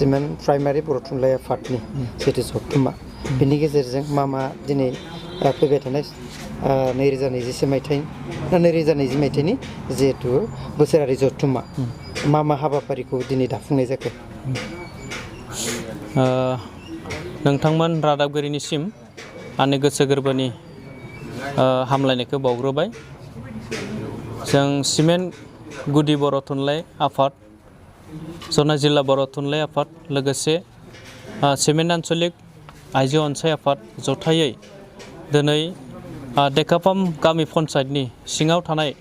Cement primary बर' थुनलाइ आफादनि जिहेतु जथुम्मा बिनि गेजेरजों मा दिनै फैबाय थानाय 2021 मायथाइनि जिहेतु बोसोरारि जथुम्मा मा हाबाफारिखौ दिनै दाफुंनाय जाखो? नोंथांमोन रादाबगिरिनिसिम आंनि गोसो गोरबोनि हामलायनायखौ बावग्रोबाय। जों सिमेन्ट गुदि बर' थुनलाइ आफाद, जनाय जिल्ला बर' थुनलाइ आफाद, लोगोसे सिमेन्ट आन्चलिक आइजो अनसाय आफाद जथायै दिनै डेकापाम गामि पन्चायतनि सिङाव थानाय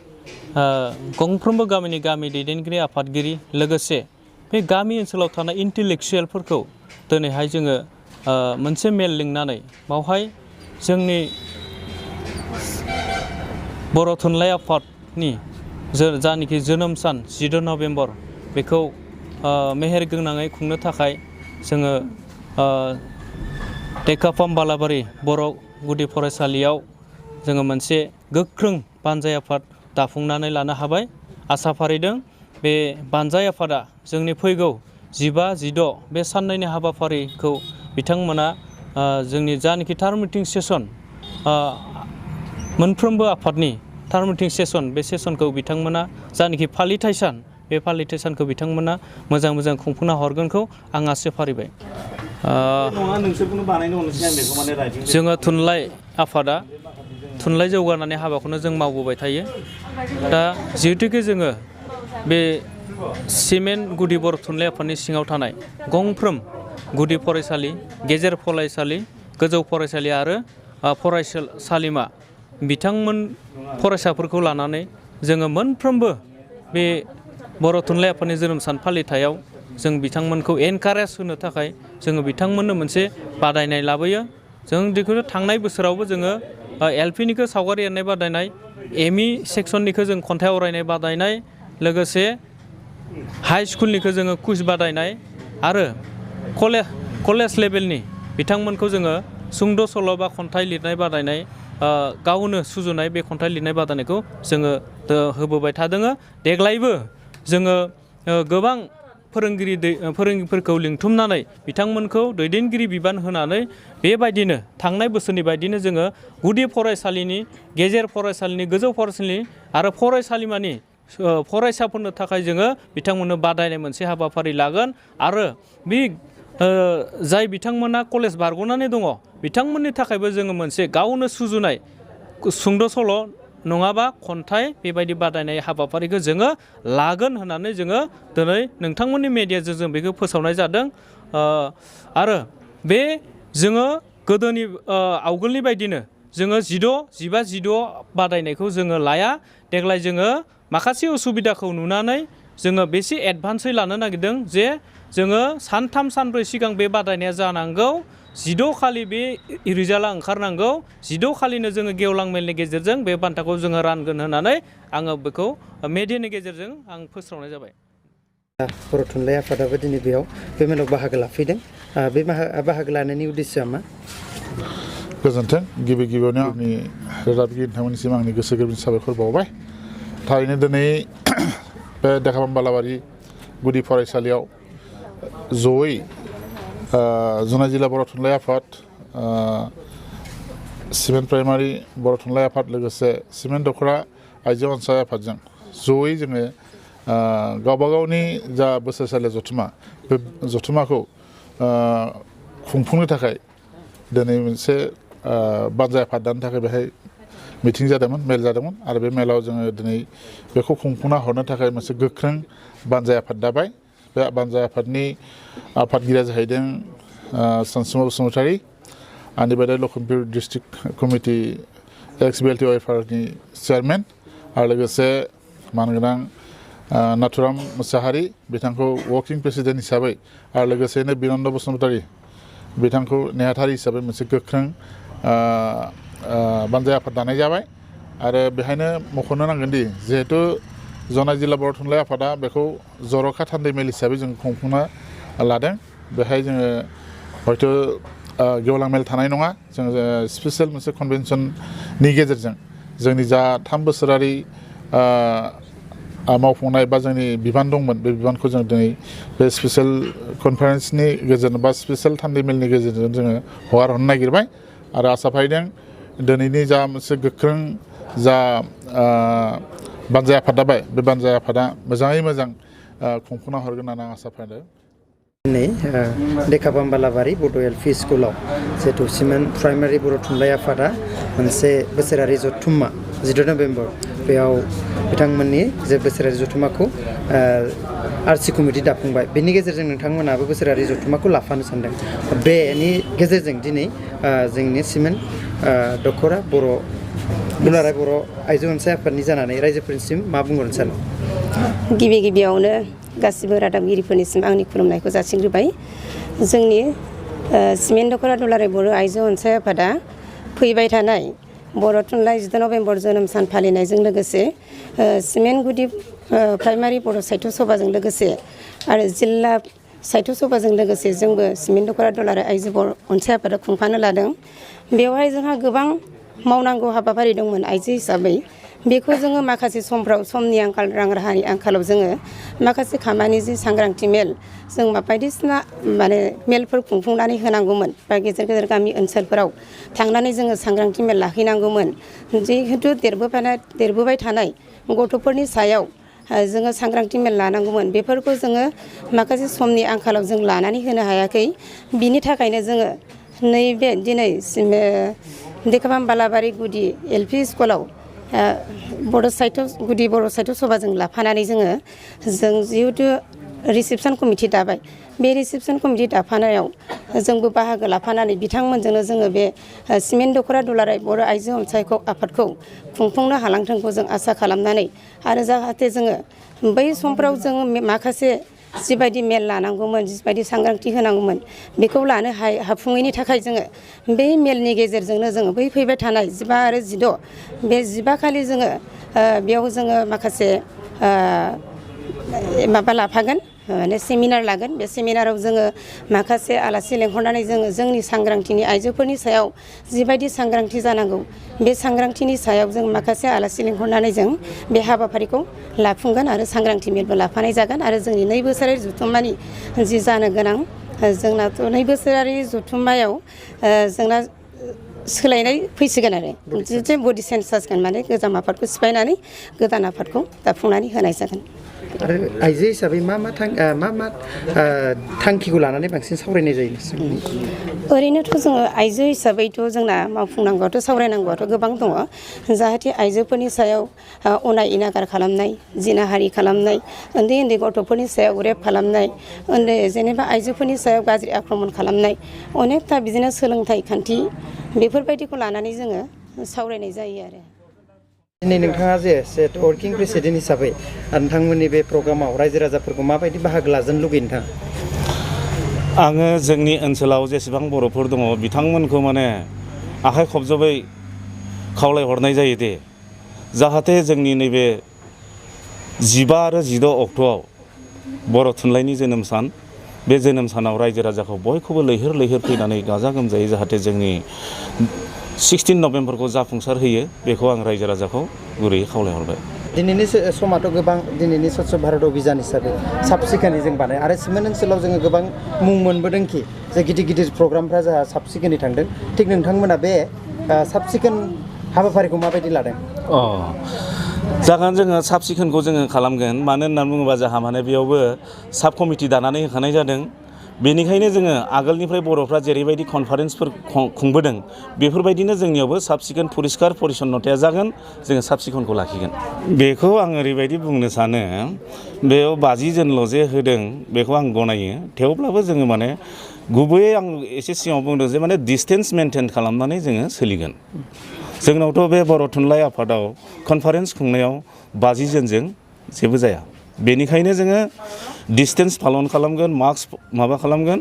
गंफ्रोमबो गामिनि गामि दैदेनगिरि आफादगिरि लोगोसे बे गामि ओनसोलाव थानाय इन्टेलेक्सुयेलफोरखौ दिनैहाय जोङो मोनसे मेल लिंनानै बावहाय जोंनि बर' थुनलाइ आफादनि जानिखि जोनोम सान 10 नभेम्बर बेखौ मेहेर गोनाङै खुंनो थाखाय जोङो डेकापाम बालाबारि बर' गुदि फरायसालियाव जोङो मोनसे गोख्रों बानजाय आफाद दाफुंनानै लानो हाबाय। आसा फारिदों बे बानजाय आफादा जोंनि फैगौ 15-16 बे साननैनि हाबाफारिखौ बिथांमोना जोंनि जानिखि टार्म मिटिं सेसन, मोनफ्रोमबो आफादनि टार्म मिटिं सेसन, बे सेसनखौ बिथांमोना जानिखि फालिथाय सान, बे फालिथाय सानखौ बिथांमोना मोजां खुंफुंना हरगोनखौ आं आसा फारिबाय। जोङो थुनलाइ आफादा थुनलाइ जौगानानै हाबाखौनो जों मावबोबाय थायो। दा जिहेतुके जोङो बे सिमेन्ट गुदि बर' थुनलाइ आफादनि सिङाव थानाय गंफ्रोम गुदि फरायसालि, गेजेर फरायसालि, गोजौ फरायसालि आरो फरायसालिमा बिथांमोन फरायसाफोरखौ लानानै जोङो मोनफ्रोमबो बे बर' थुनलाइ आफादनि जोनोम सान फालिथायाव जों बिथांमोनखौ एनकारेज होनो थाखाय जोङो बिथांमोननो मोनसे बादायनाय लाबोयो। जों बेखौनो थांनाय बोसोरावबो जोङो एलपिनिखौ सावगारि एरनाय बादायनाय, एमइ सेक्सननिखौ जों खन्थाइ आवरायनाय बादायनाय, लोगोसे हाइ स्कुलनिखौ जोङो कुइज बादायनाय आरो कलेज लेभेलनि बिथांमोनखौ जोङो सुंद' सल' बा खन्थाइ लिरनाय बादायनाय, गावनो सुजुनाय बे खन्थाइ लिरनाय बादायनायखौ जोङो होबोबाय थादों। देग्लायबो जोङो गोबां फोरोंगिरिफोरखौ लिंथुमनानै बिथांमोनखौ दैदेनगिरि बिबान होनानै बेबायदिनो थांनाय बोसोरनि बायदिनो जोङो गुदि फरायसालिनि, गेजेर फरायसालिनि, गोजौ फरायसालिनि आरो फरायसालिमानि फरायसाफोरनो थाखाय जोङो बिथांमोननो बादायनाय मोनसे हाबाफारि लागोन आरो बे जाय बिथांमोना कलेज बारग'नानै दङ बिथांमोननि थाखायबो जोङो मोनसे गावनो सुजुनाय सुंद' सल' नङाबा खन्थाइ बेबायदि बादायनाय हाबाफारिखौ जोङो लागोन होननानै जोङो दिनै नोंथांमोननि मेडियाजों जों बेखौ फोसावनाय जादों। आरो बे जोङो गोदोनि आवगोलनि बायदिनो जोङो 15-16 बादायनायखौ जोङो लाया। देग्लाय जोङो माखासे उसुबिदाखौ नुनानै जोङो बेसे एडभान्सै लानो नागिरदों जे जोङो सानथाम सानब्रै सिगां बे बादायनाया जानांगौ, 16 खालि बे रिजाल्टआ ओंखारनांगौ, 16 खालिनो जोङो गेवलां मेलनि गेजेरजों बे बान्थाखौ जोङो रानगोन होननानै आङो बेखौ मेडियानि गेजेरजों आं फोस्रावनाय जाबाय। बर' थुनलाइ आफादाबो दिनै बेयाव बे मेलाव बाहागो लाफैदों। बे बाहागो लानायनि उद्देশ্যआ मा? गोजोन्थों। गिबियावनो आंनि रोजाबगिरि नोंथांमोननिसिम आंनि गोसो गोरबोनि साबायखर बावबाय। थारैनो दिनै बे डेकापाम बालाबारि गुदि फरायसालियाव जयै जनाय जिल्ला बर' थुनलाइ आफाद, सिमेन्ट प्राइमारि बर' थुनलाइ आफाद, लोगोसे सिमेन्ट दख'रा आइजो अनसाय आफादजों जयै जोङो गावबा गावनि जा बोसोरसालिया जथुम्मा, बे जथुम्माखौ खुंफुंनो थाखाय दिनै मोनसे बानजाय आफाद दानो थाखाय बेहाय मिटिं जादोंमोन, मेल जादोंमोन आरो बे मेलाव जोङो दिनै बेखौ खुंफुंना हरनो थाखाय मोनसे गोख्रों बानजाय आफाद दाबाय। बे बानजाय आफादनि आफादगिरिया जाहैदों सानसुमा बसुमतारी, आंनि बादै लखिमपुर डिस्ट्रिक्ट कमिटि एक्स बिएलटि वाइफारनि चेयारमेन आरो लोगोसे मानगोनां नाथुराम मुसाहारि बिथांखौ वर्किं प्रेसिडेन्ट हिसाबै आरो लोगोसेनो बिनन्द बसुमतारी बिथांखौ नेहाथारि हिसाबै मोनसे गोख्रों बानजाय आफाद दानाय जाबाय। आरो बेहायनो मख'नो नांगोन दि जिहेतु जनाय जिल्ला बर' थुनलाइ आफादा बेखौ जर'खा थान्दै मेल हिसाबै जों खुंफुंना लादों। बेहाय जोङो हयथ' गेवलां मेल थानाय नङा, जोङो स्पेसियेल मोनसे कनभेनसननि गेजेरजों जोंनि जा 3 बोसोरारि मावफुंनाय बा जोंनि बिबान दंमोन बे बिबानखौ जों दिनै बे स्पेसियेल कनफारेन्सनि गेजेरजों बा स्पेसियेल थान्दै मेलनि गेजेरजों जोङो हगारहरनो नागिरबाय आरो आसा फारिदों दिनैनि जा मोनसे गोख्रों जा बानजाय आफाद दाबाय बे बानजाय आफादा मोजाङै मोजां खुंफुंना हरगोन होननानै आं आसा फारिदों दिनै देखाबाम बालाबारि बड' एल.पि. स्कुलाव जिहेतु सिमेन्ट प्राइमारि बर' थुनलाइ आफादा मोनसे बोसोरारि जथुम्मा 10 नभेम्बर बेयाव बिथांमोननि जे बोसोरारि जथुम्माखौ आरसि कमिटि दाफुंबाय बेनि गेजेरजों नोंथांमोनाबो बोसोरारि जथुम्माखौ लाफानो सानदों बेनि गेजेरजों दिनै जोंनि सिमेन्ट दख'रा बर' दुलाराय बर' आइजो अनसाय आफादनि जानानै रायजोफोरनिसिम मा बुंहरनो सानो गिबियावनो गासिबो रादाबगिरिफोरनिसिम आंनि खुलुमनायखौ जासिग्रोबाय जोंनि सिमेन्ट दख'रा दुलाराय बर' आइजो अनसाय आफादा फैबाय थानाय बर' थुनलाइ 10 नभेम्बर जोनोम सान फालिनायजों लोगोसे सिमेन्ट गुदि प्राइमारि बर' साहित्य सभाजों लोगोसे आरो जिल्ला साहित्य सभाजों लोगोसे जोंबो सिमेन्ट दख'रा दुलाराय आइजो बर' अनसाय आफादा खुंफानो लादों बेवहाय जोंहा गोबां मावनांगौ हाबाफारि दंमोन आइजो हिसाबै बेखौ जोङो माखासे समफ्राव समनि आंखाल रां राहानि आंखालाव जोङो माखासे खामानि जि सांग्रांथि मेल जों बायदिसिना माने मेलफोर खुंफुंनानै होनांगौमोन बा गेजेर गेजेर गामि ओनसोलफोराव थांनानै जोङो सांग्रांथि मेल लाहैनांगौमोन जिहेतु देरबोबाय थानाय गथ'फोरनि सायाव जोङो सांग्रांथि मेल लानांगौमोन बेफोरखौ जोङो माखासे समनि आंखालाव जों लानानै होनो हायाखै बिनि थाखायनो जोङो नैबे दिनै देखाबाम बालाबारि गुदि एल.पि. स्कुलाव गुदि बर' साहित्य सभाजों लाफानानै जों जिहेतु रिसेपसन कमिटि दाबाय बे रिसेपसन कमिटि दाफानायाव जोंबो बाहागो लाफानानै बिथांमोनजोंनो जोङो बे सिमेन्ट दख'रा दुलाराय बर' आइजो अनसायखौ आफादखौ खुंफुंनो हालांथोंखौ जों आसा खालामनानै आरो जाहाथे जोङो बै समफ्राव जोङो माखासे जिबायदि मेल लानांगौमोन जिबायदि सांग्रांथि होनांगौमोन बेखौ लानो हाफुङैनि थाखाय जोङो बे मेलनि गेजेरजोंनो जोङो बै फैबाय थानाय 15 आरो 16 बे 15 खालि जोङो बेयाव जोङो माखासे माबा लाफागोन माने सेमिनार लागोन बे सेमिनाराव जोङो माखासे आलासि लेंहरनानै जोङो जोंनि सांग्रांथिनि आइजोफोरनि सायाव जिबायदि सांग्रांथि जानांगौ बे सांग्रांथिनि सायाव जों माखासे आलासि लेंहरनानै जों बे हाबाफारिखौ लाफुंगोन आरो सांग्रांथि मेलबो लाफानाय जागोन आरो जोंनि 2 बोसोरारि जथुम्मानि जि जानो गोनां जोंनाथ' 2 बोसोरारि जथुम्मायाव जोंना सोलायनाय फैसिगोन आरो जिहेतु बडि चेन्ज जासिगोन माने गोजाम आफादखौ सिफायनानै गोदान आफादखौ दाफुंनानै होनाय जागोन आरो आइजो हिसाबै मा थांखिखौ लानानै बांसिन सावरायनाय जायो ओरैनोथ' जोङो आइजो हिसाबैथ' जोंना मावफुंनांगौआथ' सावरायनांगौआथ' गोबां दङ जाहाथे आइजोफोरनि सायाव अनाय इनागार खालामनाय जिनाहारि खालामनाय उन्दै गथ'फोरनि सायाव रेप खालामनाय जेनेबा आइजोफोरनि सायाव गाज्रि आक्रमण खालामनाय अनेकथा बिदिनो सोलोंथाइ खान्थि बेफोरबायदिखौ लानानै जोङो सावरायनाय जायो आरो दिनै नोंथाङा जे वर्किं प्रेसिडेन्ट हिसाबै नोंथांमोननि बे प्रग्रामाव रायजो राजाफोरखौ माबायदि बाहागो लाजानो लुगैयो नोंथां आङो जोंनि ओनसोलाव जेसेबां बर'फोर दङ बिथांमोनखौ माने आखाइ खबजबै खावलायहरनाय जायो दे जाहाथे जोंनि नैबे 15 आरो 16 अक्ट'आव बर' थुनलाइनि जोनोम सान बे जोनोम सानाव रायजो राजाखौ बयखौबो लैहोर फैनानै गाजा गोमजायै जाहाथे जोंनि 16 नभेम्बरखौ जाफुंसार होयो बेखौ आं रायजो राजाखौ गुरैयै खावलायहरबाय दिनैनि समाथ' गोबां दिनैनि स्वच्छ भारत अभियान हिसाबै साब सिखोनै जों बानाय आरो सिमेन्ट ओनसोलाव जोङो गोबां मुं मोनबोदोंखि जे गिदिर प्रग्रामफ्रा जोंहा साब सिखोनै थांदों थिग नोंथांमोना बे साब सिखोन हाबाफारिखौ माबायदि लादों जागोन जोङो साब सिखोनखौ जोङो खालामगोन मानो होननानै बुङोबा जोंहा माने बेयावबो साब कमिटि दानानै होखानाय जादों बेनिखायनो जोङो आगोलनिफ्राय बर'फ्रा जेरैबायदि कनफारेन्सफोर खुंबोदों बेफोरबायदिनो जोंनियावबो साब सिखोन परिस्कार परिचन्नताया जागोन जोङो साब सिखोनखौ लाखिगोन बेखौ आं ओरैबायदि बुंनो सानो बेयाव 50 जनल' जे होदों बेखौ आं गनायो थेवब्लाबो जोङो माने गुबैयै आं एसे सिगाङाव बुंदों जे माने डिसटेन्स मेनटेन खालामनानै जोङो सोलिगोन जोंनावथ' बे बर' थुनलाइ आफादाव कनफारेन्स खुंनायाव 50 जनजों जेबो जाया बेनिखायनो जोङो डिसटेन्स पालन खालामगोन मास्क माबा खालामगोन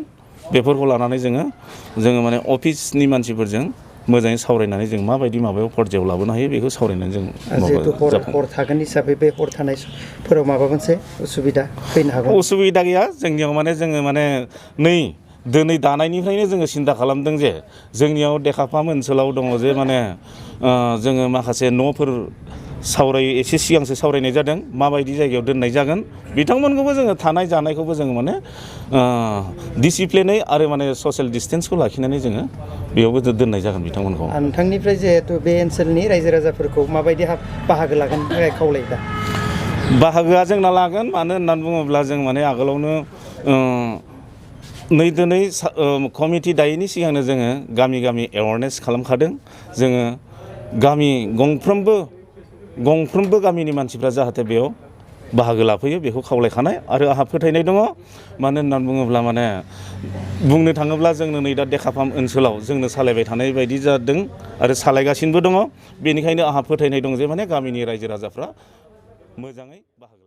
बेफोरखौ लानानै जोङो माने अफिसनि मानसिफोरजों मोजाङै सावरायनानै जों माबायदि माबायाव पर्यायाव लाबोनो हायो बेखौ सावरायनानै जों जिहेतु हर थागोन हिसाबै बे हर थानायफोराव माबा मोनसे उसुबिदा फैनो हागौ उसुबिदा गैया जोंनियाव माने जोङो माने दिनै दानायनिफ्रायनो जोङो सिन्था खालामदों जे जोंनियाव देखाफाम ओनसोलाव दङ जे माने जोङो माखासे न'फोर एसे सिगांसो सावरायनाय जादों माबायदि जायगायाव दोननाय जागोन बिथांमोनखौबो जोङो थानाय जानायखौबो जोङो माने डिसिप्लिनै आरो माने ससियेल डिसटेन्सखौ लाखिनानै जोङो बेयावबो दोननाय जागोन बिथांमोनखौ। नोंथांनिफ्राय जिहेथु बे ओनसोलनि रायजो राजाफोरखौ माबायदि बाहागो लागोन थाखाय खावलायदा? बाहागोआ जोंना लागोन मानो होननानै बुङोब्ला जों माने आगोलावनो दिनै कमिटि दायैनि सिगांनो जोङो गामि गामि एवारनेस खालामखादों। जोङो गामि गंफ्रोमबो गामिनि मानसिफ्रा जाहाथे बेयाव बाहागो लाफैयो बेखौ खावलायखानाय आरो आंहा फोथायनाय दङ। मानो होननानै बुङोब्ला माने बुंनो थाङोब्ला जोंनो नै दा देखाफाम ओनसोलाव जोंनो सालायबाय थानाय बायदि जादों आरो सालायगासिनोबो दङ। बेनिखायनो आंहा फोथायनाय दं जे माने गामिनि रायजो राजाफ्रा मोजाङै बाहागो